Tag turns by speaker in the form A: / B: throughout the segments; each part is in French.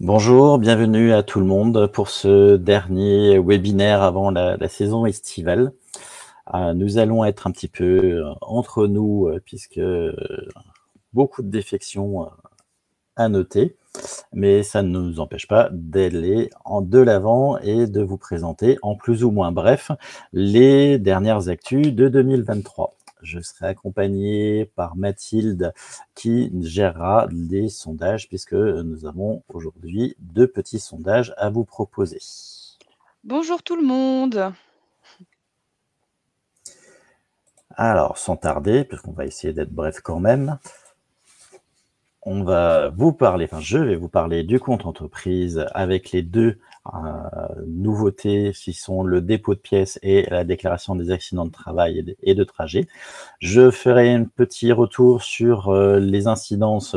A: Bonjour, bienvenue à tout le monde pour ce dernier webinaire avant la saison estivale. Nous allons être un petit peu entre nous puisque beaucoup de défections à noter, mais ça ne nous empêche pas d'aller de l'avant et de vous présenter en plus ou moins bref les dernières actus de 2023. Je serai accompagné par Mathilde qui gérera les sondages puisque nous avons aujourd'hui 2 petits sondages à vous proposer.
B: Bonjour tout le monde.
A: Alors, sans tarder, puisqu'on va essayer d'être bref quand même, on va vous parler, enfin je vais vous parler du compte entreprise avec les deux nouveautés qui sont le dépôt de pièces et la déclaration des accidents de travail et de trajet. Je ferai un petit retour sur les incidences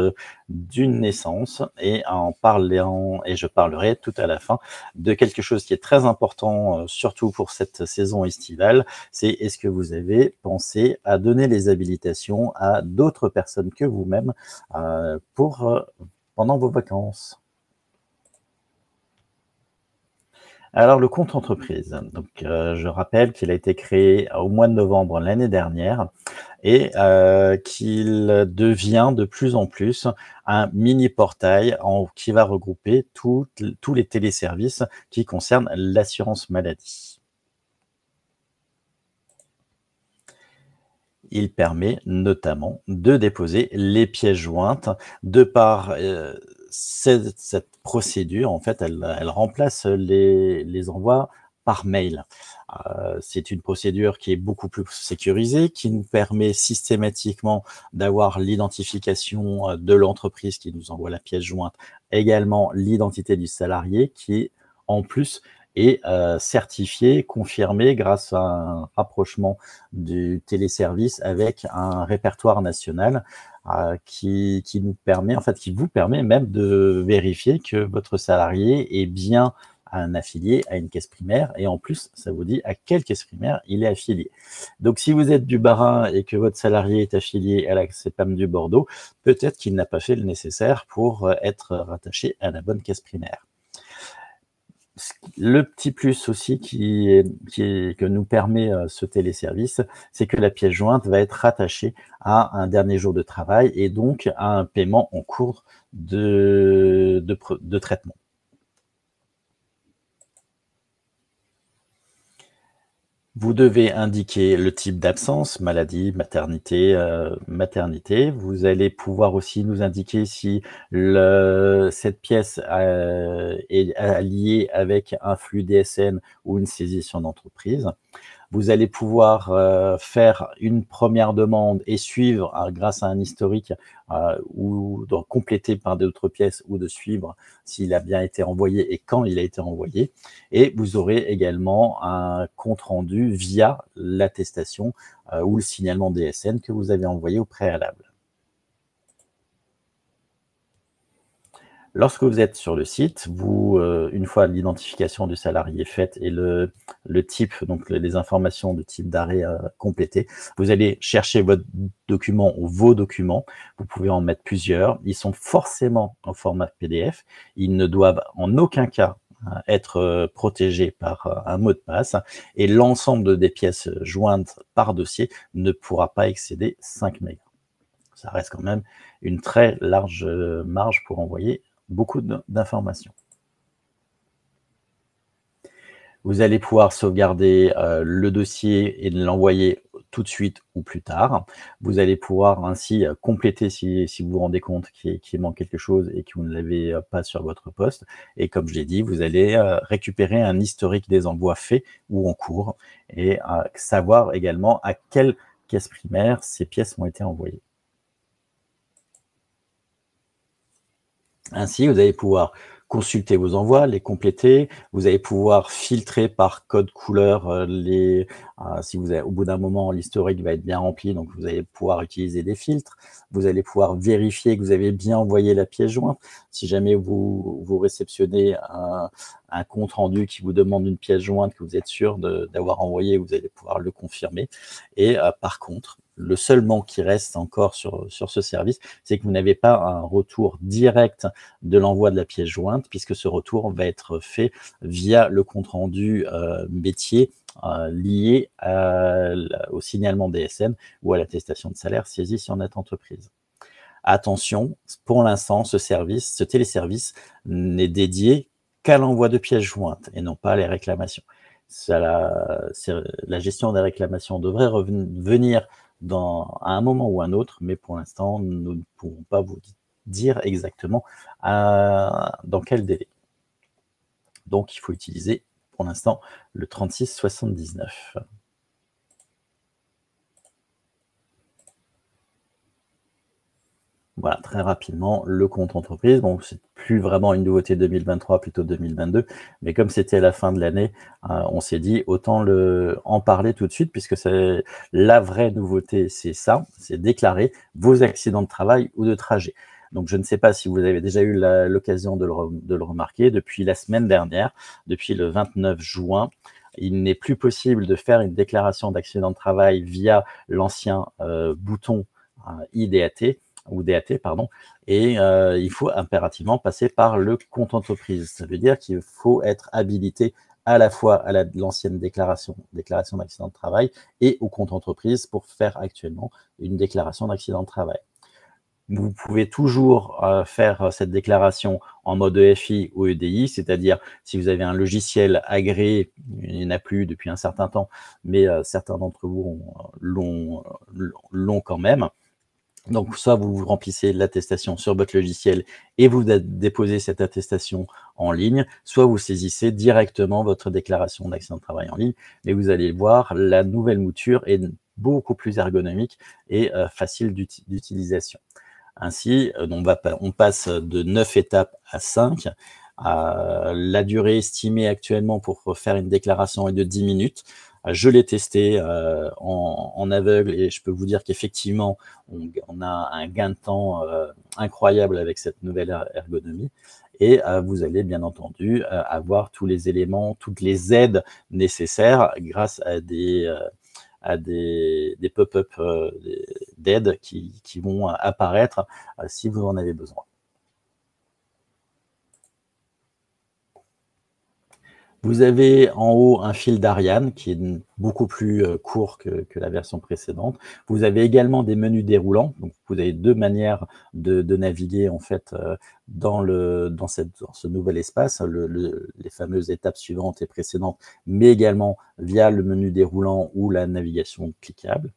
A: d'une naissance et je parlerai tout à la fin de quelque chose qui est très important, surtout pour cette saison estivale, c'est est-ce que vous avez pensé à donner les habilitations à d'autres personnes que vous-même pendant vos vacances. Alors, le compte entreprise. Donc, je rappelle qu'il a été créé au mois de novembre l'année dernière et qu'il devient de plus en plus un mini portail qui va regrouper tous les téléservices qui concernent l'assurance maladie. Il permet notamment de déposer les pièces jointes de par cette procédure. En fait, elle remplace les envois par mail. C'est une procédure qui est beaucoup plus sécurisée, qui nous permet systématiquement d'avoir l'identification de l'entreprise qui nous envoie la pièce jointe, également l'identité du salarié qui, en plus, est certifié, confirmé grâce à un rapprochement du téléservice avec un répertoire national qui nous permet, en fait, qui vous permet même de vérifier que votre salarié est bien un affilié à une caisse primaire et en plus, ça vous dit à quelle caisse primaire il est affilié. Donc, si vous êtes du Bas-Rhin et que votre salarié est affilié à la CEPAM du Bordeaux, peut-être qu'il n'a pas fait le nécessaire pour être rattaché à la bonne caisse primaire. Le petit plus aussi que nous permet ce téléservice, c'est que la pièce jointe va être rattachée à un dernier jour de travail et donc à un paiement en cours de traitement. Vous devez indiquer le type d'absence, maladie, maternité. Vous allez pouvoir aussi nous indiquer si cette pièce est liée avec un flux DSN ou une saisissement d'entreprise. Vous allez pouvoir faire une première demande et suivre grâce à un historique ou de compléter par d'autres pièces ou de suivre s'il a bien été envoyé et quand il a été envoyé. Et vous aurez également un compte rendu via l'attestation ou le signalement DSN que vous avez envoyé au préalable. Lorsque vous êtes sur le site, une fois l'identification du salarié faite et le type, donc les informations de type d'arrêt complétées, vous allez chercher votre document ou vos documents. Vous pouvez en mettre plusieurs. Ils sont forcément en format PDF. Ils ne doivent en aucun cas être protégés par un mot de passe et l'ensemble des pièces jointes par dossier ne pourra pas excéder 5 mégas. Ça reste quand même une très large marge pour envoyer beaucoup d'informations. Vous allez pouvoir sauvegarder le dossier et l'envoyer tout de suite ou plus tard. Vous allez pouvoir ainsi compléter si vous vous rendez compte qu'il manque quelque chose et que vous ne l'avez pas sur votre poste. Et comme je l'ai dit, vous allez récupérer un historique des envois faits ou en cours et savoir également à quelle caisse primaire ces pièces ont été envoyées. Ainsi, vous allez pouvoir consulter vos envois, les compléter. Vous allez pouvoir filtrer par code couleur si vous avez, au bout d'un moment, l'historique va être bien rempli, donc vous allez pouvoir utiliser des filtres. Vous allez pouvoir vérifier que vous avez bien envoyé la pièce jointe. Si jamais vous réceptionnez un compte rendu qui vous demande une pièce jointe que vous êtes sûr d'avoir envoyé, vous allez pouvoir le confirmer. Et par contre, le seul manque qui reste encore sur ce service, c'est que vous n'avez pas un retour direct de l'envoi de la pièce jointe, puisque ce retour va être fait via le compte-rendu métier lié au signalement DSN ou à l'attestation de salaire saisie sur notre entreprise. Attention, pour l'instant, ce téléservice n'est dédié qu'à l'envoi de pièces jointes et non pas à les réclamations. La gestion des réclamations devrait revenir à un moment ou un autre, mais pour l'instant, nous ne pouvons pas vous dire exactement dans quel délai. Donc, il faut utiliser pour l'instant le 3679. Voilà, très rapidement, le compte entreprise. Bon, c'est plus vraiment une nouveauté 2023, plutôt 2022, mais comme c'était la fin de l'année, on s'est dit autant en parler tout de suite, puisque c'est la vraie nouveauté, c'est ça, c'est déclarer vos accidents de travail ou de trajet. Donc, je ne sais pas si vous avez déjà eu l'occasion de le remarquer, depuis la semaine dernière, depuis le 29 juin, il n'est plus possible de faire une déclaration d'accident de travail via l'ancien bouton IDAT, ou DAT, pardon, et il faut impérativement passer par le compte entreprise. Ça veut dire qu'il faut être habilité à la fois à l'ancienne déclaration d'accident de travail et au compte entreprise pour faire actuellement une déclaration d'accident de travail. Vous pouvez toujours faire cette déclaration en mode EFI ou EDI, c'est-à-dire si vous avez un logiciel agréé, il n'y en a plus depuis un certain temps, mais certains d'entre vous l'ont quand même. Donc, soit vous remplissez l'attestation sur votre logiciel et vous déposez cette attestation en ligne, soit vous saisissez directement votre déclaration d'accident de travail en ligne. Mais vous allez voir, la nouvelle mouture est beaucoup plus ergonomique et facile d'utilisation. Ainsi, on passe de 9 étapes à 5. La durée estimée actuellement pour faire une déclaration est de 10 minutes. Je l'ai testé en aveugle et je peux vous dire qu'effectivement, on a un gain de temps incroyable avec cette nouvelle ergonomie. Et vous allez bien entendu avoir tous les éléments, toutes les aides nécessaires grâce à des pop-up d'aide qui vont apparaître si vous en avez besoin. Vous avez en haut un fil d'Ariane qui est beaucoup plus court que la version précédente. Vous avez également des menus déroulants. Donc, vous avez deux manières de naviguer en fait dans ce nouvel espace, les fameuses étapes suivantes et précédentes, mais également via le menu déroulant ou la navigation cliquable.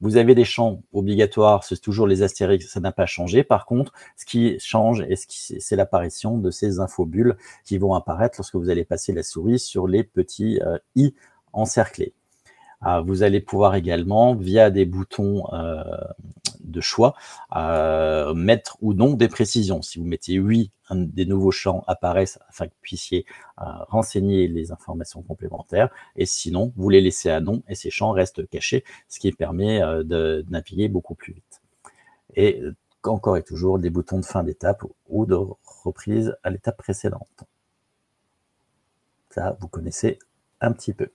A: Vous avez des champs obligatoires, c'est toujours les astérix, ça n'a pas changé. Par contre, ce qui change, c'est l'apparition de ces infobulles qui vont apparaître lorsque vous allez passer la souris sur les petits i encerclés. Vous allez pouvoir également, via des boutons de choix, mettre ou non des précisions. Si vous mettez oui, des nouveaux champs apparaissent afin que vous puissiez renseigner les informations complémentaires, et sinon, vous les laissez à non, et ces champs restent cachés, ce qui permet de naviguer beaucoup plus vite. Et encore et toujours, des boutons de fin d'étape ou de reprise à l'étape précédente. Ça, vous connaissez un petit peu.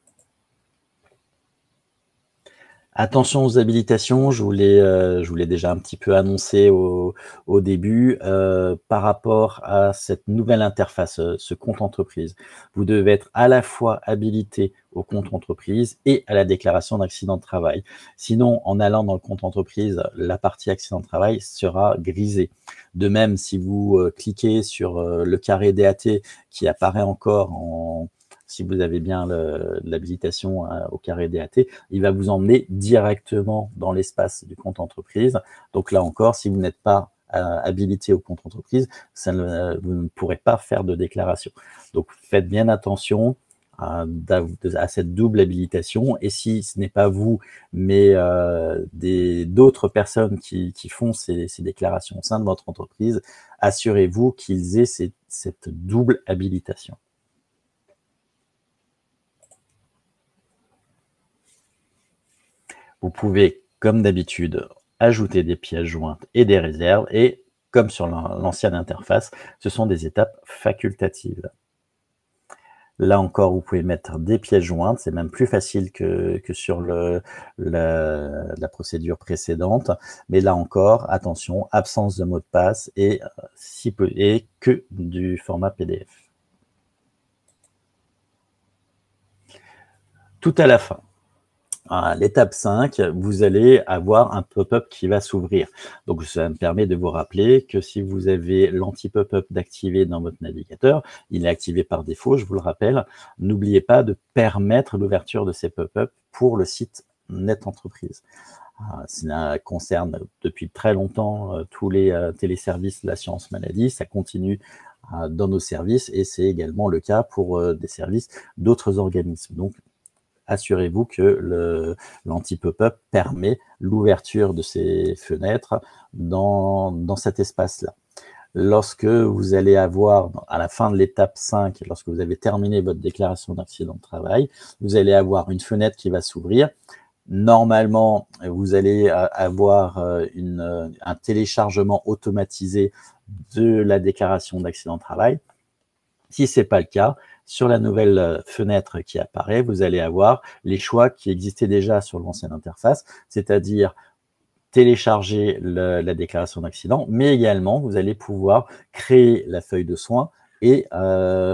A: Attention aux habilitations, je vous l'ai déjà un petit peu annoncé au début, par rapport à cette nouvelle interface, ce compte entreprise. Vous devez être à la fois habilité au compte entreprise et à la déclaration d'accident de travail. Sinon, en allant dans le compte entreprise, la partie accident de travail sera grisée. De même, si vous cliquez sur le carré DAT qui apparaît encore si vous avez bien l'habilitation au carré DAT, il va vous emmener directement dans l'espace du compte entreprise. Donc là encore, si vous n'êtes pas habilité au compte entreprise, vous ne pourrez pas faire de déclaration. Donc faites bien attention à cette double habilitation. Et si ce n'est pas vous, mais d'autres personnes qui font ces déclarations au sein de votre entreprise, assurez-vous qu'ils aient cette double habilitation. Vous pouvez, comme d'habitude, ajouter des pièces jointes et des réserves, et comme sur l'ancienne interface, ce sont des étapes facultatives. Là encore, vous pouvez mettre des pièces jointes, c'est même plus facile que sur la procédure précédente. Mais là encore, attention, absence de mot de passe et, et que du format PDF. Tout à la fin, à l'étape 5, vous allez avoir un pop-up qui va s'ouvrir. Donc, ça me permet de vous rappeler que si vous avez l'anti-pop-up d'activer dans votre navigateur, il est activé par défaut, je vous le rappelle. N'oubliez pas de permettre l'ouverture de ces pop-up pour le site Net Entreprise. Ça concerne depuis très longtemps tous les téléservices de l'assurance maladie. Ça continue dans nos services et c'est également le cas pour des services d'autres organismes. Donc, assurez-vous que l'anti-pop-up permet l'ouverture de ces fenêtres dans cet espace-là. Lorsque vous allez avoir, à la fin de l'étape 5, lorsque vous avez terminé votre déclaration d'accident de travail, vous allez avoir une fenêtre qui va s'ouvrir. Normalement, vous allez avoir un téléchargement automatisé de la déclaration d'accident de travail. Si ce n'est pas le cas, sur la nouvelle fenêtre qui apparaît, vous allez avoir les choix qui existaient déjà sur l'ancienne interface, c'est-à-dire télécharger la déclaration d'accident, mais également, vous allez pouvoir créer la feuille de soins et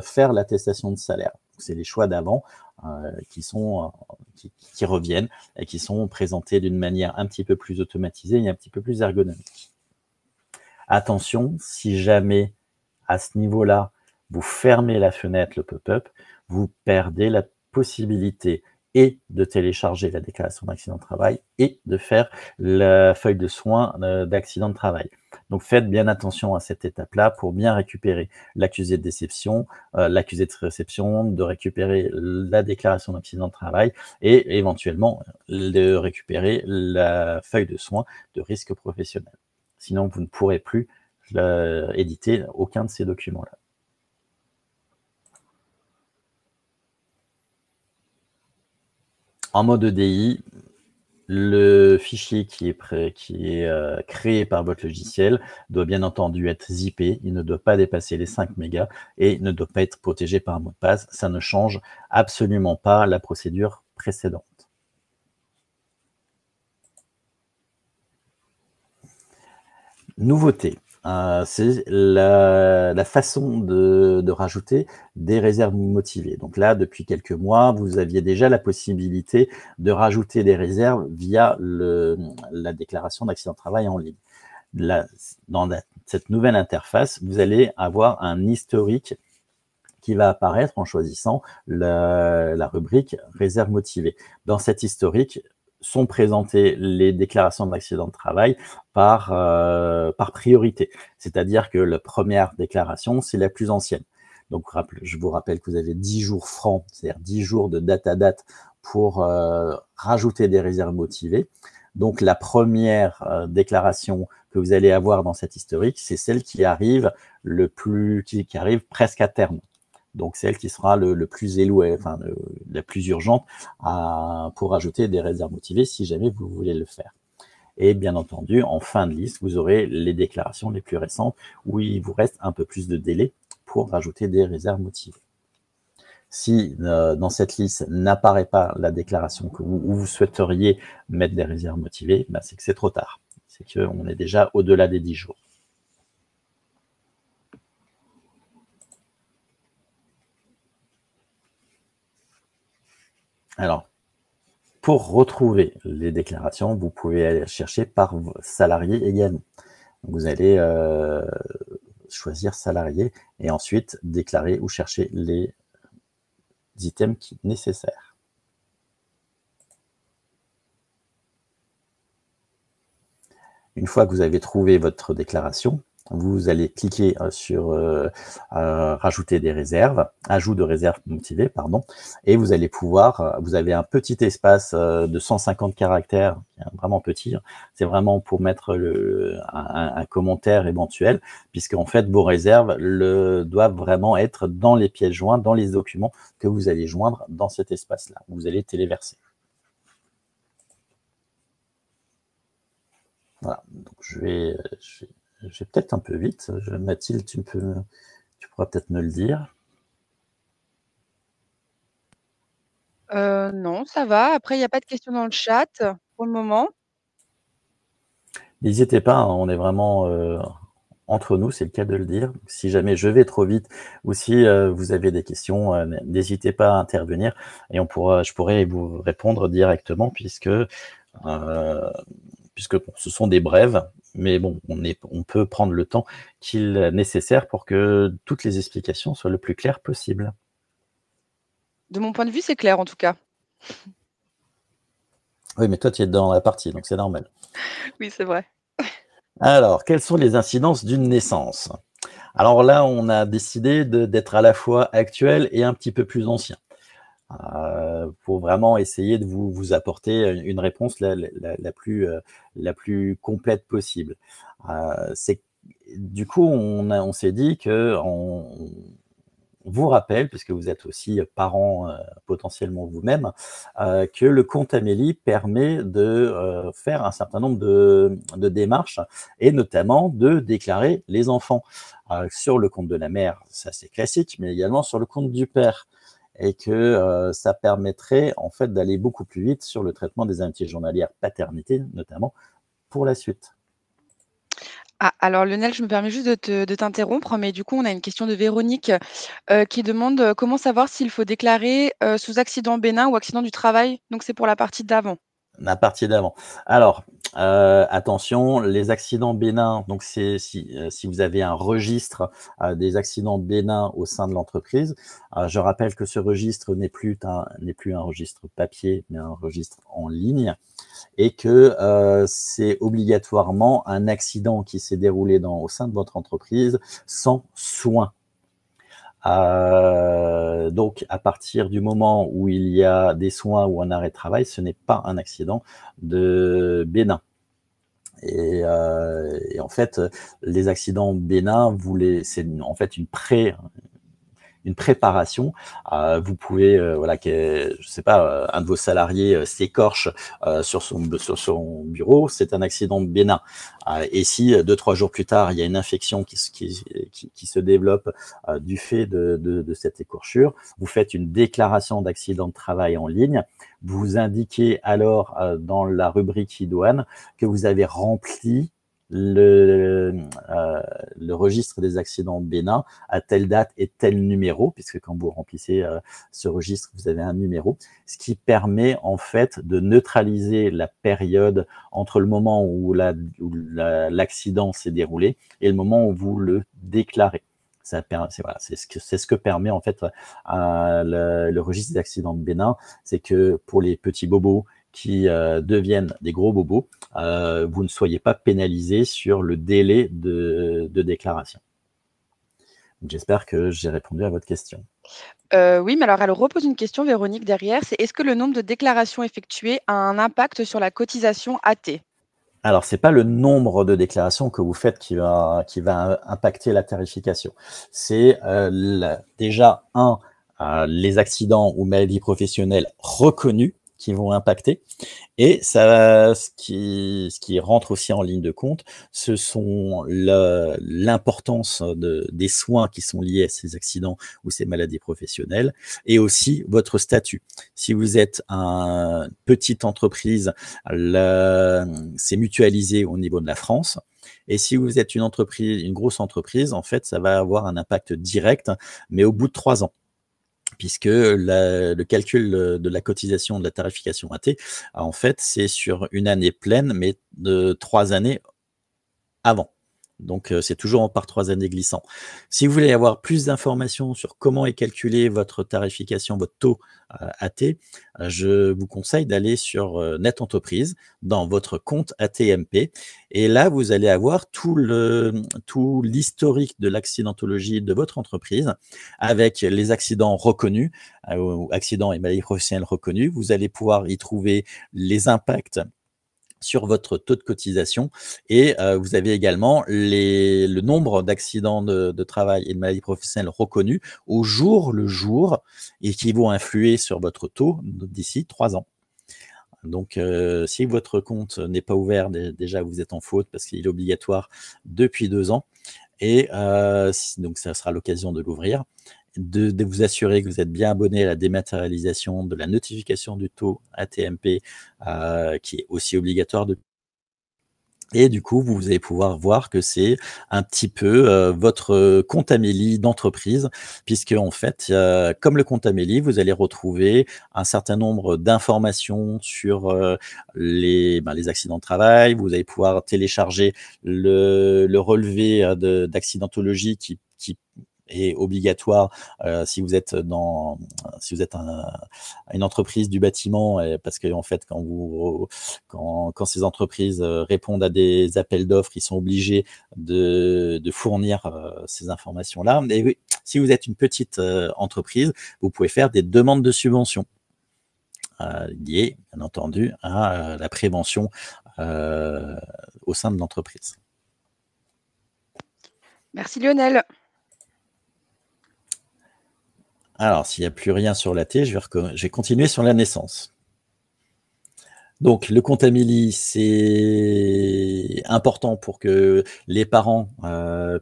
A: faire l'attestation de salaire. C'est les choix d'avant qui reviennent et qui sont présentés d'une manière un petit peu plus automatisée et un petit peu plus ergonomique. Attention, si jamais à ce niveau-là, vous fermez la fenêtre, le pop-up, vous perdez la possibilité et de télécharger la déclaration d'accident de travail et de faire la feuille de soins d'accident de travail. Donc faites bien attention à cette étape-là pour bien récupérer l'accusé de déception, l'accusé de réception, de récupérer la déclaration d'accident de travail et éventuellement de récupérer la feuille de soins de risque professionnel. Sinon, vous ne pourrez plus éditer aucun de ces documents-là. En mode EDI, le fichier qui est créé par votre logiciel doit bien entendu être zippé, il ne doit pas dépasser les 5 mégas et ne doit pas être protégé par un mot de passe. Ça ne change absolument pas la procédure précédente. Nouveauté. C'est la façon de rajouter des réserves motivées. Donc là, depuis quelques mois, vous aviez déjà la possibilité de rajouter des réserves via la déclaration d'accident de travail en ligne. Là, dans cette nouvelle interface, vous allez avoir un historique qui va apparaître en choisissant la rubrique réserve motivée. Dans cet historique, sont présentées les déclarations d'accident de travail par priorité. C'est-à-dire que la première déclaration, c'est la plus ancienne. Donc, je vous rappelle que vous avez 10 jours francs, c'est-à-dire 10 jours de date à date pour rajouter des réserves motivées. Donc, la première déclaration que vous allez avoir dans cet historique, c'est celle qui arrive qui arrive presque à terme. Donc, celle qui sera le plus éloué, enfin, la plus urgente pour ajouter des réserves motivées si jamais vous voulez le faire. Et bien entendu, en fin de liste, vous aurez les déclarations les plus récentes où il vous reste un peu plus de délai pour rajouter des réserves motivées. Si dans cette liste n'apparaît pas la déclaration où vous souhaiteriez mettre des réserves motivées, ben c'est que c'est trop tard. C'est qu'on est déjà au-delà des 10 jours. Alors, pour retrouver les déclarations, vous pouvez aller chercher par salarié également. Vous allez choisir salarié et ensuite déclarer ou chercher les items nécessaires. Une fois que vous avez trouvé votre déclaration, vous allez cliquer sur rajouter des réserves, ajout de réserves motivées, pardon, et vous allez pouvoir, vous avez un petit espace de 150 caractères, vraiment petit, c'est vraiment pour mettre un commentaire éventuel, puisqu'en fait vos réserves doivent vraiment être dans les pièces jointes, dans les documents que vous allez joindre dans cet espace-là, vous allez téléverser. Voilà, donc je vais peut-être un peu vite. Mathilde, tu pourras peut-être me le dire.
B: Non, ça va. Après, il y a pas de questions dans le chat pour le moment.
A: N'hésitez pas, hein, on est vraiment entre nous, c'est le cas de le dire. Si jamais je vais trop vite ou si vous avez des questions, n'hésitez pas à intervenir et je pourrais vous répondre directement puisque bon, ce sont des brèves, mais bon, on peut prendre le temps qu'il est nécessaire pour que toutes les explications soient le plus claires possible.
B: De mon point de vue, c'est clair en tout cas.
A: Oui, mais toi, tu es dans la partie, donc c'est normal.
B: Oui, c'est vrai.
A: Alors, quelles sont les incidences d'une naissance? Alors là, on a décidé d'être à la fois actuel et un petit peu plus ancien. Pour vraiment essayer de vous apporter une réponse la plus complète possible. Du coup, on s'est dit que on vous rappelle, puisque vous êtes aussi parent potentiellement vous-même, que le compte Amélie permet de faire un certain nombre de démarches et notamment de déclarer les enfants. Sur le compte de la mère, ça c'est classique, mais également sur le compte du père. Et que ça permettrait en fait d'aller beaucoup plus vite sur le traitement des amitiés journalières paternité, notamment pour la suite.
B: Ah, alors Lionel, je me permets juste de t'interrompre, mais du coup, on a une question de Véronique qui demande comment savoir s'il faut déclarer sous accident bénin ou accident du travail. Donc, c'est pour la partie d'avant.
A: La partie d'avant. Alors, attention, les accidents bénins, donc c'est si vous avez un registre des accidents bénins au sein de l'entreprise, je rappelle que ce registre n'est plus un registre papier, mais un registre en ligne, et que c'est obligatoirement un accident qui s'est déroulé au sein de votre entreprise sans soin. Donc, à partir du moment où il y a des soins ou un arrêt de travail, ce n'est pas un accident de bénin. Et en fait, les accidents bénins, c'est en fait une préparation. Vous pouvez, voilà, je sais pas, un de vos salariés s'écorche sur son bureau, c'est un accident bénin. Et si 2-3 jours plus tard, il y a une infection qui se développe du fait de cette écorchure, vous faites une déclaration d'accident de travail en ligne. Vous indiquez alors dans la rubrique idoine que vous avez rempli le registre des accidents bénins à telle date et tel numéro, puisque quand vous remplissez ce registre, vous avez un numéro, ce qui permet en fait de neutraliser la période entre le moment où l'accident s'est déroulé et le moment où vous le déclarez. C'est ce que permet en fait le registre des accidents de bénin, c'est que pour les petits bobos qui deviennent des gros bobos, vous ne soyez pas pénalisé sur le délai de déclaration. J'espère que j'ai répondu à votre question.
B: Oui, mais alors elle repose une question, Véronique, derrière. C'est est-ce que le nombre de déclarations effectuées a un impact sur la cotisation AT?
A: Alors, c'est pas le nombre de déclarations que vous faites qui va impacter la tarification. C'est déjà les accidents ou maladies professionnelles reconnus qui vont impacter. Et ça, ce qui rentre aussi en ligne de compte, ce sont l'importance des soins qui sont liés à ces accidents ou ces maladies professionnelles, et aussi votre statut. Si vous êtes une petite entreprise, c'est mutualisé au niveau de la France. Et si vous êtes une grosse entreprise, en fait, ça va avoir un impact direct, mais au bout de 3 ans, puisque le calcul de la cotisation de la tarification AT, en fait, c'est sur une année pleine, mais de 3 années avant. Donc, c'est toujours par 3 années glissant. Si vous voulez avoir plus d'informations sur comment est calculée votre tarification, votre taux AT, je vous conseille d'aller sur Net Entreprise, dans votre compte ATMP. Et là, vous allez avoir tout l'historique de l'accidentologie de votre entreprise, avec les accidents reconnus, accidents et maladies professionnelles reconnus. Vous allez pouvoir y trouver les impacts sur votre taux de cotisation, et vous avez également le nombre d'accidents de travail et de maladies professionnelles reconnus au jour le jour, et qui vont influer sur votre taux d'ici 3 ans. Donc, si votre compte n'est pas ouvert, déjà vous êtes en faute parce qu'il est obligatoire depuis 2 ans, et donc ça sera l'occasion de l'ouvrir. de vous assurer que vous êtes bien abonné à la dématérialisation de la notification du taux AT-MP, qui est aussi obligatoire de. Et du coup, vous allez pouvoir voir que c'est un petit peu votre compte Amélie d'entreprise, puisque en fait, comme le compte Amélie, vous allez retrouver un certain nombre d'informations sur les accidents de travail. Vous allez pouvoir télécharger le relevé d'accidentologie qui est obligatoire si vous êtes une entreprise du bâtiment, parce que en fait, quand ces entreprises répondent à des appels d'offres, ils sont obligés de fournir ces informations-là. Et oui, si vous êtes une petite entreprise, vous pouvez faire des demandes de subventions liées, bien entendu, à la prévention au sein de l'entreprise.
B: Merci Lionel.
A: Alors, s'il n'y a plus rien sur la T, je vais continuer sur la naissance. Donc, le compte Amélie, c'est important pour que les parents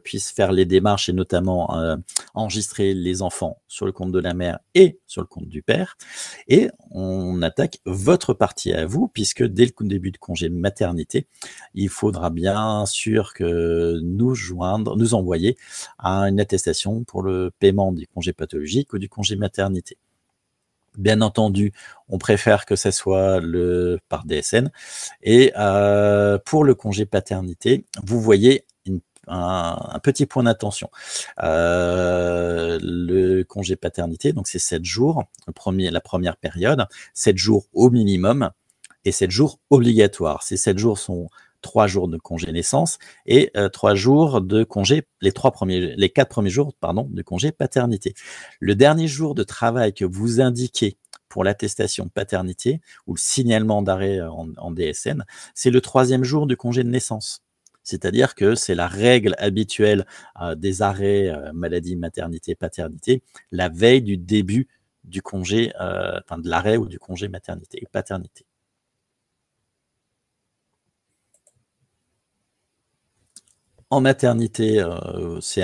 A: puissent faire les démarches et notamment enregistrer les enfants sur le compte de la mère et sur le compte du père. Et on attaque votre partie à vous, puisque dès le début de congé maternité, il faudra bien sûr que nous envoyer une attestation pour le paiement du congé pathologique ou du congé maternité. Bien entendu, on préfère que ça soit par DSN. Et pour le congé paternité, vous voyez un petit point d'attention. Le congé paternité, donc c'est 7 jours, la première période, 7 jours au minimum et 7 jours obligatoires. Ces 7 jours sont 3 jours de congé naissance et 3 jours de congé, les 4 premiers jours, de congé paternité. Le dernier jour de travail que vous indiquez pour l'attestation de paternité ou le signalement d'arrêt en DSN, c'est le 3e jour du congé de naissance. C'est-à-dire que c'est la règle habituelle des arrêts maladie, maternité, paternité, la veille du début du congé, de l'arrêt ou du congé maternité et paternité. En maternité, c'est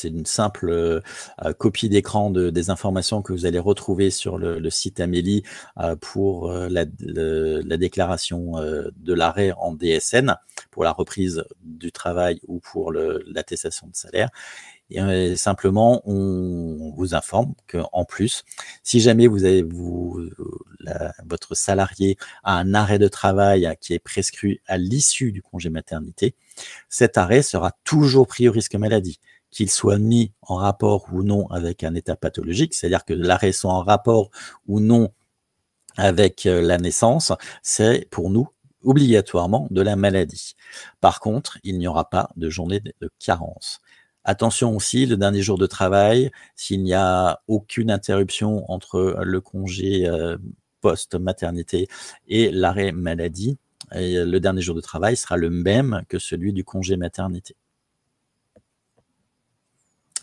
A: une simple copie d'écran des informations que vous allez retrouver sur le site Amélie pour la déclaration de l'arrêt en DSN, pour la reprise du travail ou pour l'attestation de salaire. Et simplement, on vous informe qu'en plus, si jamais votre salarié a un arrêt de travail qui est prescrit à l'issue du congé maternité, cet arrêt sera toujours pris au risque maladie, qu'il soit mis en rapport ou non avec un état pathologique, c'est-à-dire que l'arrêt soit en rapport ou non avec la naissance, c'est pour nous obligatoirement de la maladie. Par contre, il n'y aura pas de journée de carence. Attention aussi, le dernier jour de travail, s'il n'y a aucune interruption entre le congé post-maternité et l'arrêt maladie, et le dernier jour de travail sera le même que celui du congé maternité.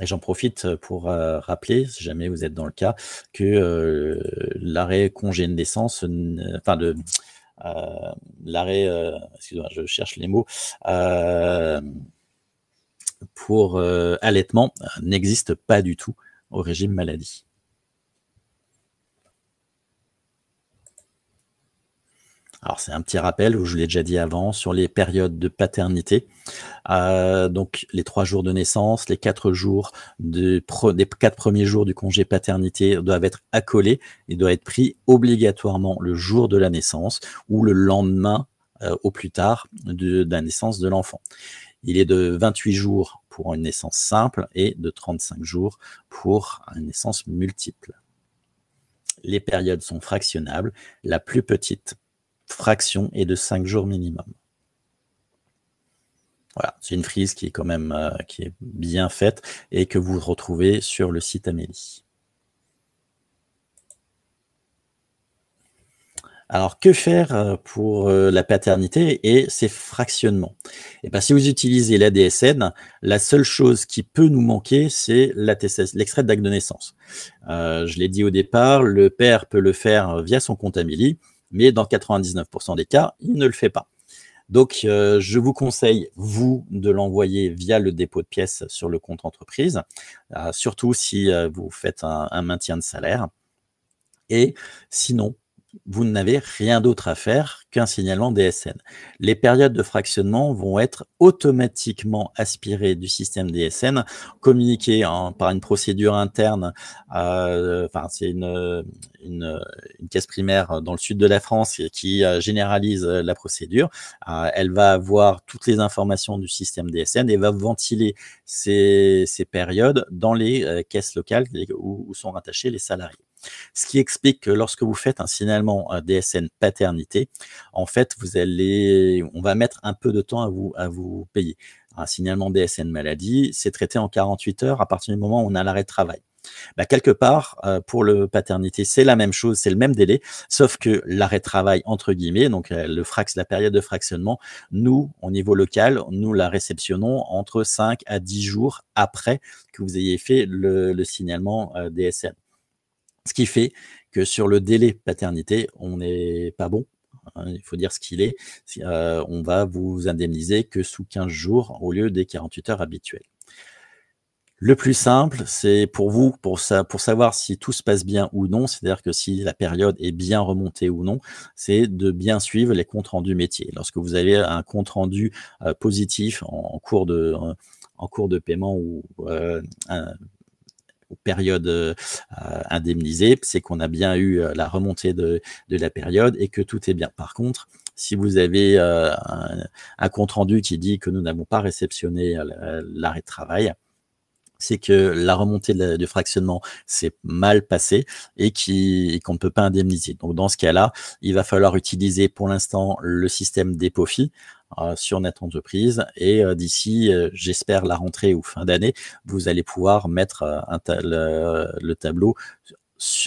A: Et j'en profite pour rappeler, si jamais vous êtes dans le cas, que l'arrêt congé de naissance, l'arrêt, excusez-moi, je cherche les mots, pour allaitement n'existe pas du tout au régime maladie. Alors, c'est un petit rappel, où je l'ai déjà dit avant, sur les périodes de paternité. Donc, les 3 jours de naissance, les 4 jours des 4 premiers jours du congé paternité doivent être accolés et doivent être pris obligatoirement le jour de la naissance ou le lendemain au plus tard de la naissance de l'enfant. Il est de 28 jours pour une naissance simple et de 35 jours pour une naissance multiple. Les périodes sont fractionnables. La plus petite fraction est de 5 jours minimum. Voilà, c'est une frise qui est quand même qui est bien faite et que vous retrouvez sur le site Amélie. Alors, que faire pour la paternité et ses fractionnements? Eh bien, si vous utilisez la DSN, la seule chose qui peut nous manquer, c'est l'extrait d'acte de naissance. Je l'ai dit au départ, le père peut le faire via son compte Amélie, mais dans 99% des cas, il ne le fait pas. Donc, je vous conseille, vous, de l'envoyer via le dépôt de pièces sur le compte entreprise, surtout si vous faites un maintien de salaire. Et sinon, vous n'avez rien d'autre à faire qu'un signalement DSN. Les périodes de fractionnement vont être automatiquement aspirées du système DSN, communiquées par une procédure interne. Enfin, c'est une caisse primaire dans le sud de la France qui généralise la procédure. Elle va avoir toutes les informations du système DSN et va ventiler ces périodes dans les caisses locales où sont rattachés les salariés. Ce qui explique que lorsque vous faites un signalement DSN paternité, en fait, on va mettre un peu de temps à vous payer. Un signalement DSN maladie, c'est traité en 48 heures à partir du moment où on a l'arrêt de travail. Quelque part, pour le paternité, c'est la même chose, c'est le même délai, sauf que l'arrêt de travail, entre guillemets, donc la période de fractionnement, nous, au niveau local, nous la réceptionnons entre 5 à 10 jours après que vous ayez fait le signalement DSN. Ce qui fait que sur le délai paternité, on n'est pas bon. Il faut dire ce qu'il est. On va vous indemniser que sous 15 jours au lieu des 48 heures habituelles. Le plus simple, c'est pour vous, pour savoir si tout se passe bien ou non, c'est-à-dire que si la période est bien remontée ou non, c'est de bien suivre les comptes rendus métiers. Lorsque vous avez un compte rendu positif en cours de paiement ou période indemnisée, c'est qu'on a bien eu la remontée de la période et que tout est bien. Par contre, si vous avez un compte rendu qui dit que nous n'avons pas réceptionné l'arrêt de travail, c'est que la remontée du fractionnement s'est mal passée et qu'on ne peut pas indemniser. Donc, dans ce cas-là, il va falloir utiliser pour l'instant le système Dépofi sur Net Entreprise et d'ici, j'espère, la rentrée ou fin d'année, vous allez pouvoir mettre le tableau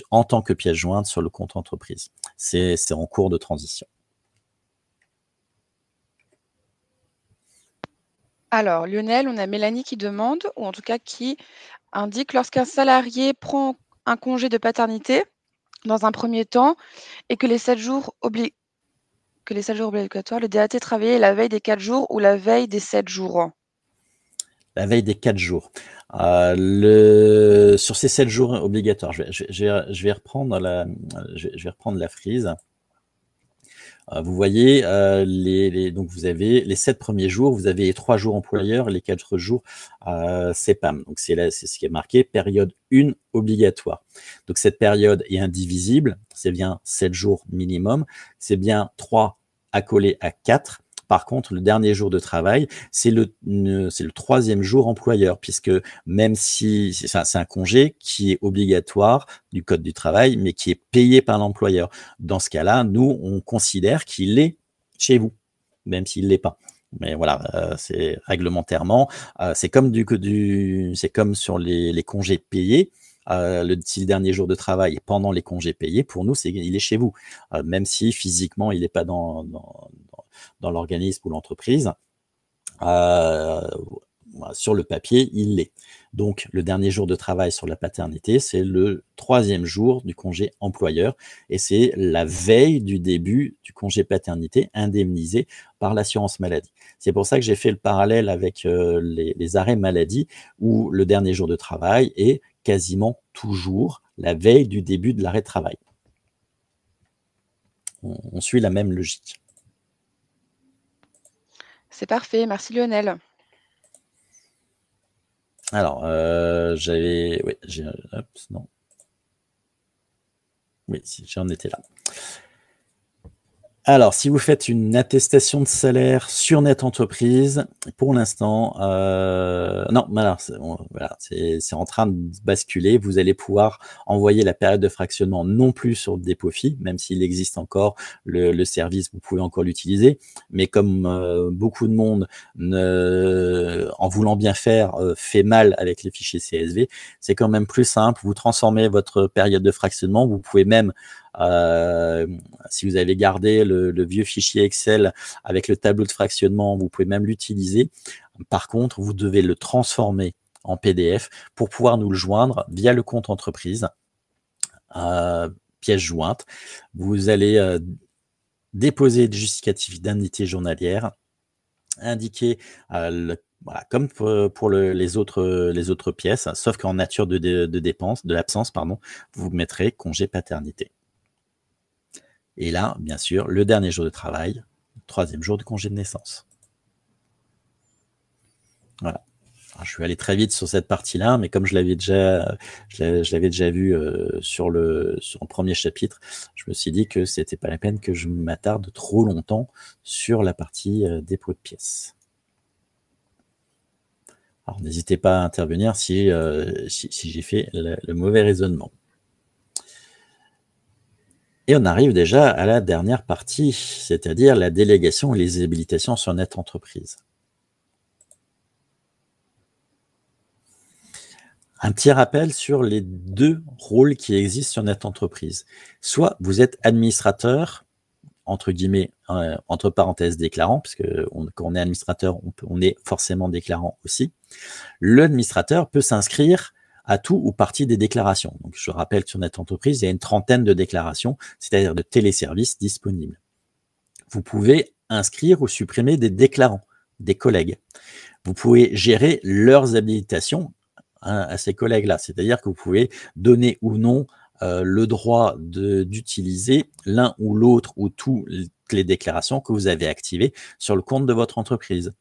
A: en tant que pièce jointe sur le compte entreprise. C'est en cours de transition.
B: Alors, Lionel, on a Mélanie qui demande, ou en tout cas qui indique, lorsqu'un salarié prend un congé de paternité dans un premier temps et que les 7 jours obligatoires, le DAT travaillé la veille des 4 jours ou la veille des 7 jours?
A: La veille des 4 jours. Sur ces 7 jours obligatoires, je vais reprendre la frise. Vous voyez, donc vous avez les 7 premiers jours, vous avez les 3 jours employeurs, les 4 jours CEPAM. Donc c'est ce qui est marqué, période 1 obligatoire. Donc cette période est indivisible, c'est bien 7 jours minimum, c'est bien 3 accolés à 4. Par contre, le dernier jour de travail, c'est le 3e jour employeur, puisque même si c'est un congé qui est obligatoire du Code du travail, mais qui est payé par l'employeur. Dans ce cas-là, nous, on considère qu'il est chez vous, même s'il ne l'est pas. Mais voilà, c'est réglementairement, c'est comme sur les congés payés. Si le dernier jour de travail est pendant les congés payés, pour nous, il est chez vous, même si physiquement, il n'est pas dans l'organisme ou l'entreprise. Sur le papier, il l'est. Donc, le dernier jour de travail sur la paternité, c'est le 3e jour du congé employeur et c'est la veille du début du congé paternité indemnisé par l'assurance maladie. C'est pour ça que j'ai fait le parallèle avec les arrêts maladie où le dernier jour de travail est quasiment toujours la veille du début de l'arrêt de travail. On suit la même logique.
B: C'est parfait, merci Lionel.
A: Alors, non. Oui, j'en étais là. Alors, si vous faites une attestation de salaire sur Net Entreprise, pour l'instant, non, c'est en train de basculer. Vous allez pouvoir envoyer la période de fractionnement non plus sur Dépofi, même s'il existe encore le service, vous pouvez encore l'utiliser. Mais comme beaucoup de monde, en voulant bien faire, fait mal avec les fichiers CSV, c'est quand même plus simple. Vous transformez votre période de fractionnement, vous pouvez même si vous avez gardé le vieux fichier Excel avec le tableau de fractionnement, vous pouvez même l'utiliser. Par contre, vous devez le transformer en PDF pour pouvoir nous le joindre via le compte entreprise, pièce jointe. Vous allez déposer des justificatifs d'indemnité journalière, indiquer voilà, comme pour les autres pièces, sauf qu'en nature de dépense, de l'absence, pardon, vous mettrez congé paternité. Et là, bien sûr, le dernier jour de travail, 3e jour de congé de naissance. Voilà. Alors, je vais aller très vite sur cette partie-là, mais comme je l'avais déjà vu sur le premier chapitre, je me suis dit que c'était pas la peine que je m'attarde trop longtemps sur la partie dépôt de pièces. Alors, n'hésitez pas à intervenir si j'ai fait le mauvais raisonnement. Et on arrive déjà à la dernière partie, c'est-à-dire la délégation et les habilitations sur Net Entreprise. Un petit rappel sur les 2 rôles qui existent sur Net Entreprise. Soit vous êtes administrateur, entre guillemets, entre parenthèses déclarant, puisque quand on est administrateur, on est forcément déclarant aussi. L'administrateur peut s'inscrire à tout ou partie des déclarations. Donc, je rappelle que sur Net Entreprise, il y a une trentaine de déclarations, c'est-à-dire de téléservices disponibles. Vous pouvez inscrire ou supprimer des déclarants, des collègues. Vous pouvez gérer leurs habilitations à ces collègues-là, c'est-à-dire que vous pouvez donner ou non le droit d'utiliser l'un ou l'autre ou toutes les déclarations que vous avez activées sur le compte de votre entreprise.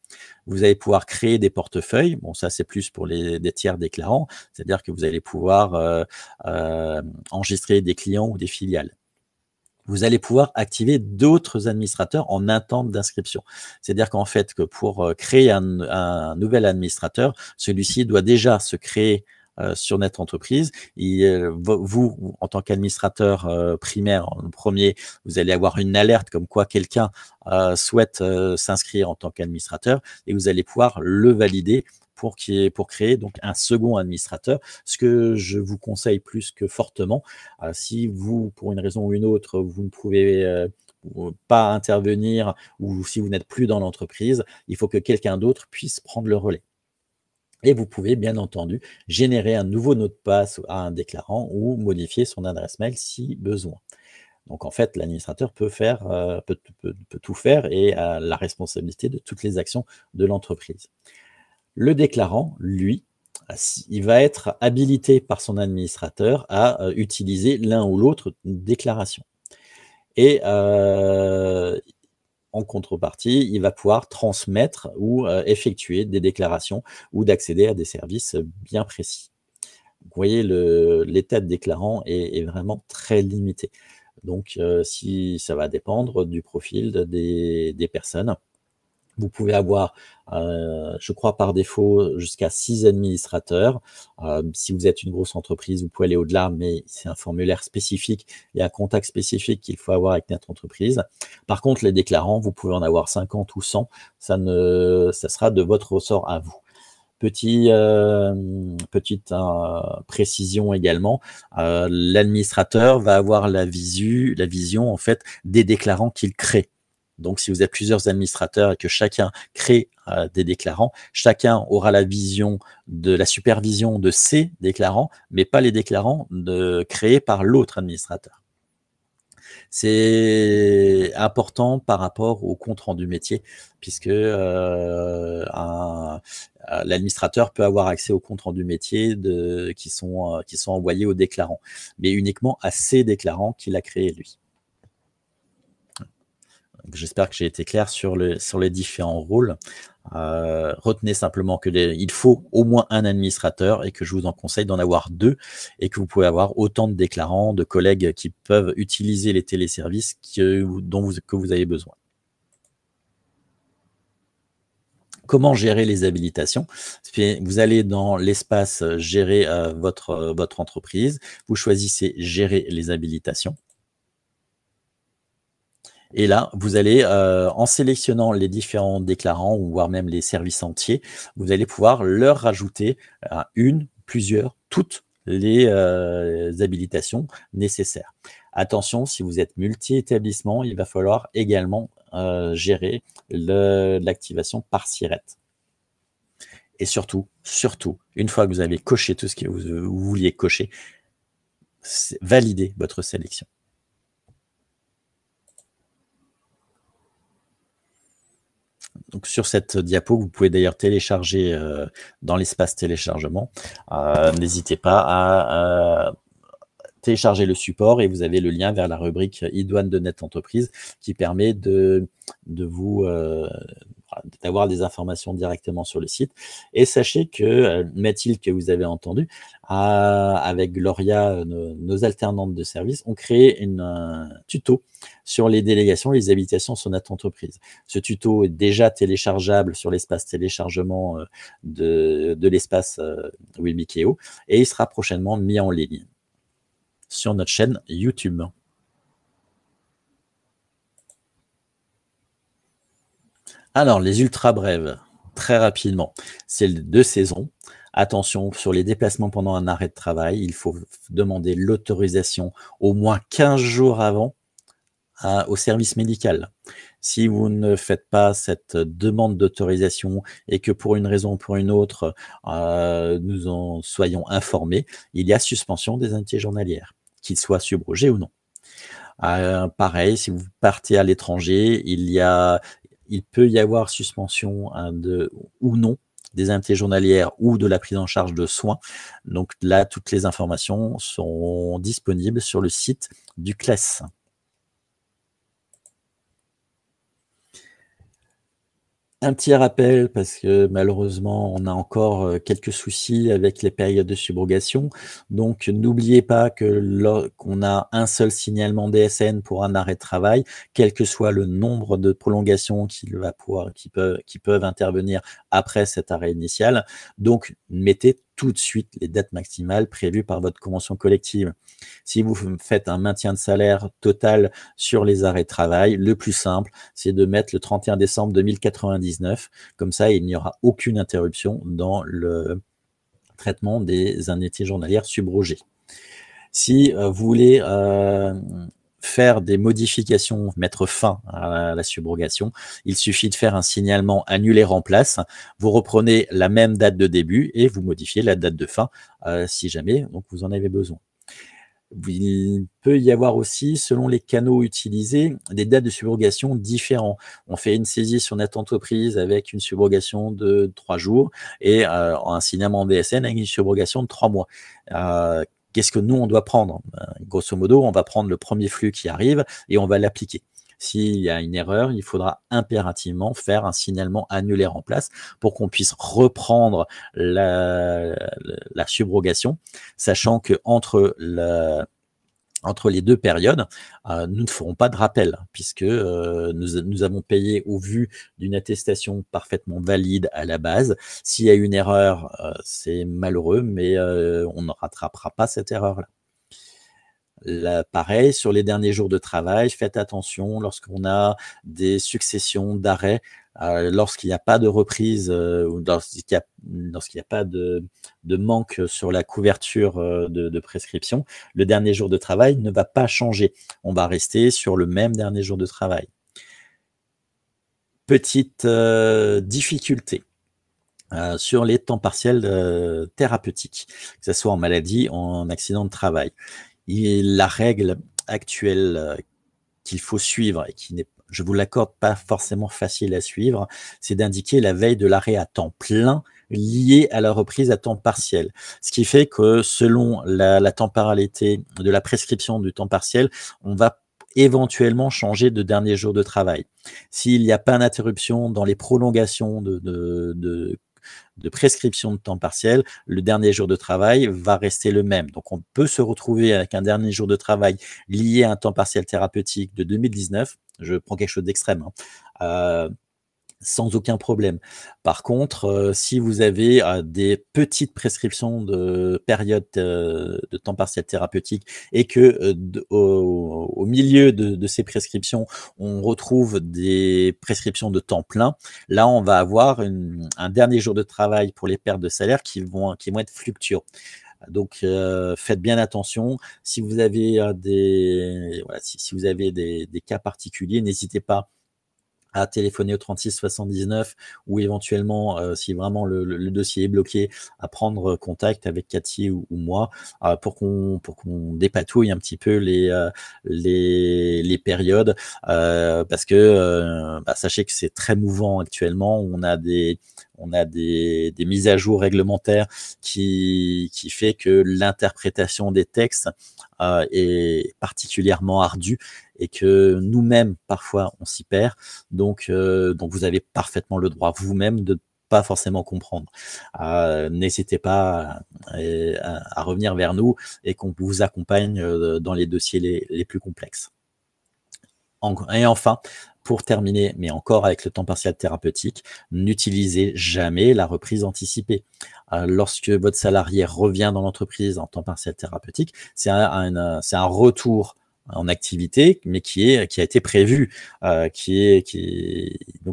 A: Vous allez pouvoir créer des portefeuilles. Bon, ça, c'est plus pour des tiers déclarants, c'est-à-dire que vous allez pouvoir enregistrer des clients ou des filiales. Vous allez pouvoir activer d'autres administrateurs en attente d'inscription. C'est-à-dire qu'en fait, que pour créer un nouvel administrateur, celui-ci doit déjà se créer sur Net Entreprise. Vous, en tant qu'administrateur primaire, en premier, vous allez avoir une alerte comme quoi quelqu'un souhaite s'inscrire en tant qu'administrateur et vous allez pouvoir le valider pour créer donc un second administrateur, ce que je vous conseille plus que fortement. Si vous, pour une raison ou une autre, vous ne pouvez pas intervenir ou si vous n'êtes plus dans l'entreprise, il faut que quelqu'un d'autre puisse prendre le relais. Et vous pouvez bien entendu générer un nouveau mot de passe à un déclarant ou modifier son adresse mail si besoin. Donc en fait, l'administrateur peut tout faire et a la responsabilité de toutes les actions de l'entreprise. Le déclarant, lui, il va être habilité par son administrateur à utiliser l'un ou l'autre déclaration. Et en contrepartie, il va pouvoir transmettre ou effectuer des déclarations ou d'accéder à des services bien précis. Vous voyez, l'état de déclarant est vraiment très limité. Donc, si ça va dépendre du profil des personnes. Vous pouvez avoir, je crois par défaut, jusqu'à 6 administrateurs. Si vous êtes une grosse entreprise, vous pouvez aller au-delà, mais c'est un formulaire spécifique et un contact spécifique qu'il faut avoir avec notre entreprise. Par contre, les déclarants, vous pouvez en avoir 50 ou 100. Ça sera de votre ressort à vous. Petite précision également, l'administrateur va avoir la vision en fait des déclarants qu'il crée. Donc, si vous êtes plusieurs administrateurs et que chacun crée des déclarants, chacun aura la vision de la supervision de ces déclarants, mais pas les déclarants créés par l'autre administrateur. C'est important par rapport au compte rendu métier, puisque l'administrateur peut avoir accès aux comptes rendus métier qui sont envoyés aux déclarants, mais uniquement à ces déclarants qu'il a créés lui. J'espère que j'ai été clair sur les différents rôles. Retenez simplement qu'il faut au moins un administrateur et que je vous en conseille d'en avoir 2 et que vous pouvez avoir autant de déclarants, de collègues qui peuvent utiliser les téléservices que vous avez besoin. Comment gérer les habilitations? Vous allez dans l'espace « Gérer votre entreprise ». Vous choisissez « Gérer les habilitations ». Et là, vous allez, en sélectionnant les différents déclarants ou voire même les services entiers, vous allez pouvoir leur rajouter une, plusieurs, toutes les habilitations nécessaires. Attention, si vous êtes multi-établissement, il va falloir également gérer l'activation par SIRET. Et surtout, une fois que vous avez coché tout ce que vous vouliez cocher, validez votre sélection. Donc sur cette diapo, vous pouvez d'ailleurs télécharger dans l'espace téléchargement. N'hésitez pas à télécharger le support et vous avez le lien vers la rubrique e-douane de Net Entreprise qui permet d'avoir des informations directement sur le site. Et sachez que Mathilde, que vous avez entendu, avec Gloria, nos alternantes de service, ont créé un tuto sur les délégations et les habilitations sur Net Entreprise. Ce tuto est déjà téléchargeable sur l'espace téléchargement de l'espace Webikeo et il sera prochainement mis en ligne sur notre chaîne YouTube. Alors, les ultra brèves, très rapidement, c'est 2 saisons. Attention, sur les déplacements pendant un arrêt de travail, il faut demander l'autorisation au moins 15 jours avant au service médical. Si vous ne faites pas cette demande d'autorisation et que pour une raison ou pour une autre, nous en soyons informés, il y a suspension des indemnités journalières, qu'ils soient subrogés ou non. Pareil, si vous partez à l'étranger, il peut y avoir suspension ou non des indemnités journalières ou de la prise en charge de soins. Donc là, toutes les informations sont disponibles sur le site du CLES. Un petit rappel, parce que malheureusement, on a encore quelques soucis avec les périodes de subrogation. Donc, n'oubliez pas qu'on a un seul signalement DSN pour un arrêt de travail, quel que soit le nombre de prolongations qui peuvent intervenir après cet arrêt initial. Donc, mettez tout de suite les dates maximales prévues par votre convention collective. Si vous faites un maintien de salaire total sur les arrêts de travail, le plus simple, c'est de mettre le 31 décembre 2099. Comme ça, il n'y aura aucune interruption dans le traitement des indemnités journalières subrogées. Si vous voulez faire des modifications, mettre fin à la subrogation, il suffit de faire un signalement annuler remplace. Vous reprenez la même date de début et vous modifiez la date de fin si jamais donc vous en avez besoin. Il peut y avoir aussi, selon les canaux utilisés, des dates de subrogation différents. On fait une saisie sur Net Entreprise avec une subrogation de 3 jours et un signalement DSN avec une subrogation de 3 mois. Qu'est-ce que nous, on doit prendre? Grosso modo, on va prendre le premier flux qui arrive et on va l'appliquer. S'il y a une erreur, il faudra impérativement faire un signalement annuler remplace pour qu'on puisse reprendre la subrogation, sachant que entre les 2 périodes, nous ne ferons pas de rappel puisque nous avons payé au vu d'une attestation parfaitement valide à la base. S'il y a une erreur, c'est malheureux, mais on ne rattrapera pas cette erreur-là. Pareil, sur les derniers jours de travail, faites attention lorsqu'on a des successions d'arrêts, lorsqu'il n'y a pas de reprise ou lorsqu'il n'y a pas de manque sur la couverture de prescription, le dernier jour de travail ne va pas changer. On va rester sur le même dernier jour de travail. Petite difficulté. Sur les temps partiels thérapeutiques, que ce soit en maladie ou en accident de travail. La règle actuelle qu'il faut suivre et qui n'est, je vous l'accorde, pas forcément facile à suivre, c'est d'indiquer la veille de l'arrêt à temps plein lié à la reprise à temps partiel. Ce qui fait que selon la temporalité de la prescription du temps partiel, on va éventuellement changer de dernier jour de travail. S'il n'y a pas d'interruption dans les prolongations de prescription de temps partiel, le dernier jour de travail va rester le même. Donc, on peut se retrouver avec un dernier jour de travail lié à un temps partiel thérapeutique de 2019. Je prends quelque chose d'extrême, sans aucun problème. Par contre, si vous avez des petites prescriptions de période de temps partiel thérapeutique et que au milieu de ces prescriptions, on retrouve des prescriptions de temps plein, là, on va avoir un dernier jour de travail pour les pertes de salaire qui vont être fluctuants. Donc, faites bien attention. Si vous avez si vous avez des cas particuliers, n'hésitez pas à téléphoner au 36 79 ou éventuellement, si vraiment le dossier est bloqué, à prendre contact avec Cathy ou moi, pour qu'on dépatouille un petit peu les périodes, parce que, sachez que c'est très mouvant actuellement. On a des mises à jour réglementaires qui fait que l'interprétation des textes est particulièrement ardue et que nous-mêmes, parfois, on s'y perd. Donc vous avez parfaitement le droit vous-même de pas forcément comprendre. N'hésitez pas à revenir vers nous et qu'on vous accompagne dans les dossiers les plus complexes. Et enfin, pour terminer, mais encore avec le temps partiel thérapeutique, n'utilisez jamais la reprise anticipée. Lorsque votre salarié revient dans l'entreprise en temps partiel thérapeutique, c'est un retour en activité, mais qui a été prévu, donc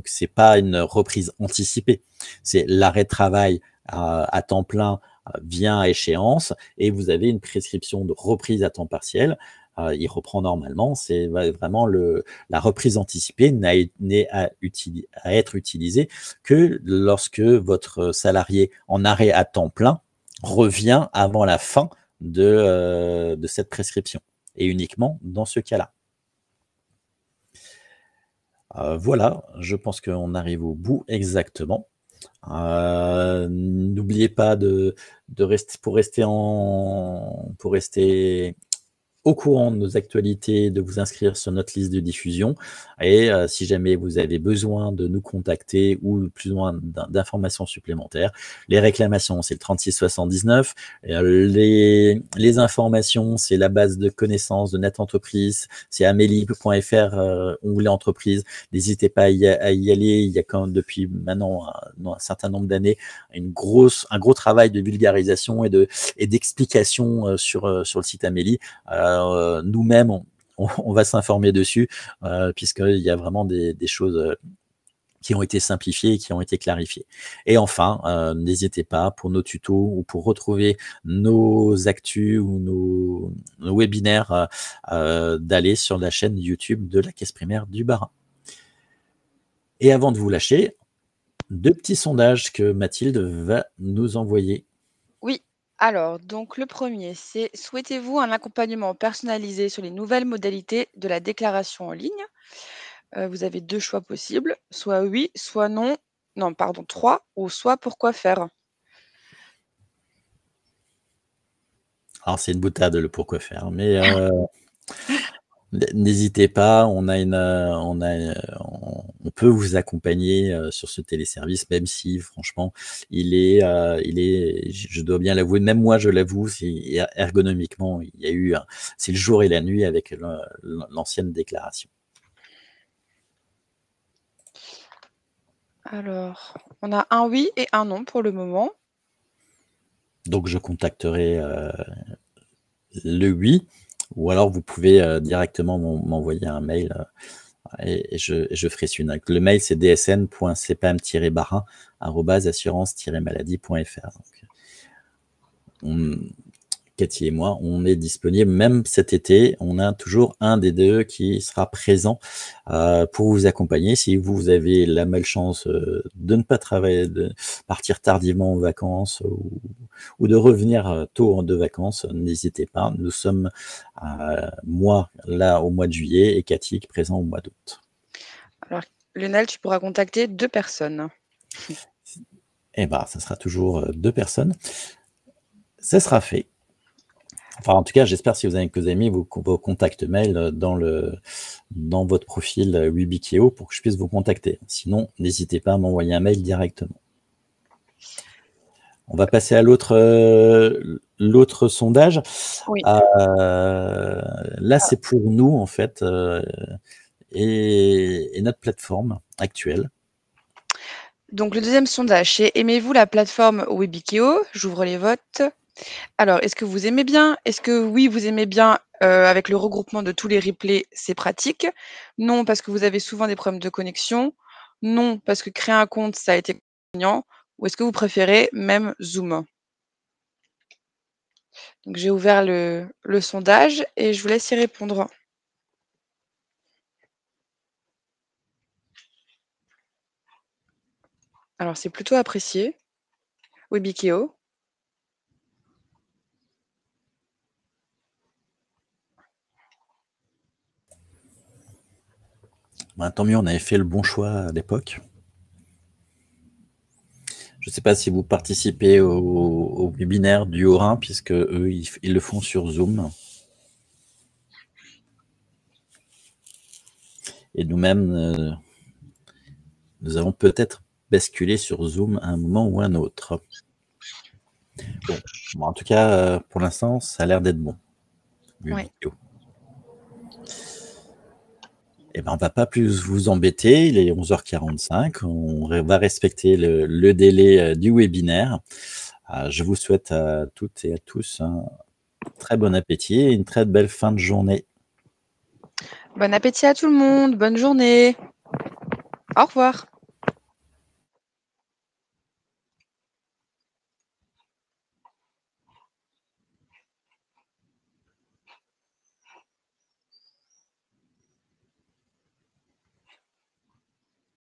A: c'est pas une reprise anticipée, c'est l'arrêt de travail à temps plein vient à échéance et vous avez une prescription de reprise à temps partiel. Il reprend normalement. C'est vraiment la reprise anticipée n'est à être utilisée que lorsque votre salarié en arrêt à temps plein revient avant la fin de cette prescription, et uniquement dans ce cas-là. Voilà, je pense qu'on arrive au bout exactement. N'oubliez pas de rester pour rester au courant de nos actualités, de vous inscrire sur notre liste de diffusion. Et si jamais vous avez besoin de nous contacter ou plus ou moins d'informations supplémentaires, les réclamations, c'est le 36 79. Les informations, c'est la base de connaissances de Net Entreprise, c'est amélie.fr, onglet entreprise. N'hésitez pas à y aller. Il y a quand même depuis maintenant un certain nombre d'années un gros travail de vulgarisation et d'explication sur le site Amélie. Nous-mêmes, on va s'informer dessus, puisqu'il y a vraiment des choses qui ont été simplifiées et qui ont été clarifiées. Et enfin, n'hésitez pas pour nos tutos ou pour retrouver nos actus ou nos webinaires, d'aller sur la chaîne YouTube de la Caisse primaire du Bas-Rhin. Et avant de vous lâcher, 2 petits sondages que Mathilde va nous envoyer.
B: Oui. Alors, donc le premier, c'est souhaitez-vous un accompagnement personnalisé sur les nouvelles modalités de la déclaration en ligne? Vous avez 2 choix possibles, soit oui, soit non. Non, pardon, 3 ou soit pourquoi faire?
A: Alors c'est une boutade le pourquoi faire, mais n'hésitez pas, on peut vous accompagner sur ce téléservice, même si franchement, je dois bien l'avouer, même moi je l'avoue, ergonomiquement, c'est le jour et la nuit avec l'ancienne déclaration.
B: Alors, on a un oui et un non pour le moment.
A: Donc je contacterai le oui, ou alors vous pouvez directement m'envoyer un mail et je ferai suivre. Le mail, c'est dsn.cpam-barin@assurance-maladie.fr. Cathy et moi, on est disponible même cet été. On a toujours un des deux qui sera présent pour vous accompagner. Si vous avez la malchance de ne pas travailler, de partir tardivement en vacances ou de revenir tôt de vacances, n'hésitez pas. Nous sommes, moi, là au mois de juillet et Cathy présent au mois d'août.
B: Alors, Lionel, tu pourras contacter 2 personnes.
A: Eh ben, ça sera toujours 2 personnes. Ça sera fait. Enfin, en tout cas, j'espère que vous avez mis vos contacts mail dans votre profil Webikio pour que je puisse vous contacter. Sinon, n'hésitez pas à m'envoyer un mail directement. On va passer à l'autre sondage.
B: Oui.
A: Là, c'est pour nous, en fait, et notre plateforme actuelle.
B: Donc, le deuxième sondage, c'est aimez-vous la plateforme Webikio? J'ouvre les votes. Alors, est-ce que vous aimez bien? Est-ce que oui, vous aimez bien avec le regroupement de tous les replays, c'est pratique? Non, parce que vous avez souvent des problèmes de connexion? Non, parce que créer un compte, ça a été contraignant? Ou est-ce que vous préférez même Zoom? Donc, j'ai ouvert le sondage et je vous laisse y répondre. Alors c'est plutôt apprécié. Webikeo.
A: Ben, tant mieux, on avait fait le bon choix à l'époque. Je ne sais pas si vous participez au webinaire du Haut-Rhin, puisque eux, ils le font sur Zoom. Et nous-mêmes, nous allons peut-être basculer sur Zoom à un moment ou un autre. Bon, en tout cas, pour l'instant, ça a l'air d'être bon.
B: Ouais.
A: Eh ben, on va pas plus vous embêter, il est 11h45, on va respecter le délai du webinaire. Je vous souhaite à toutes et à tous un très bon appétit et une très belle fin de journée.
B: Bon appétit à tout le monde, bonne journée. Au revoir.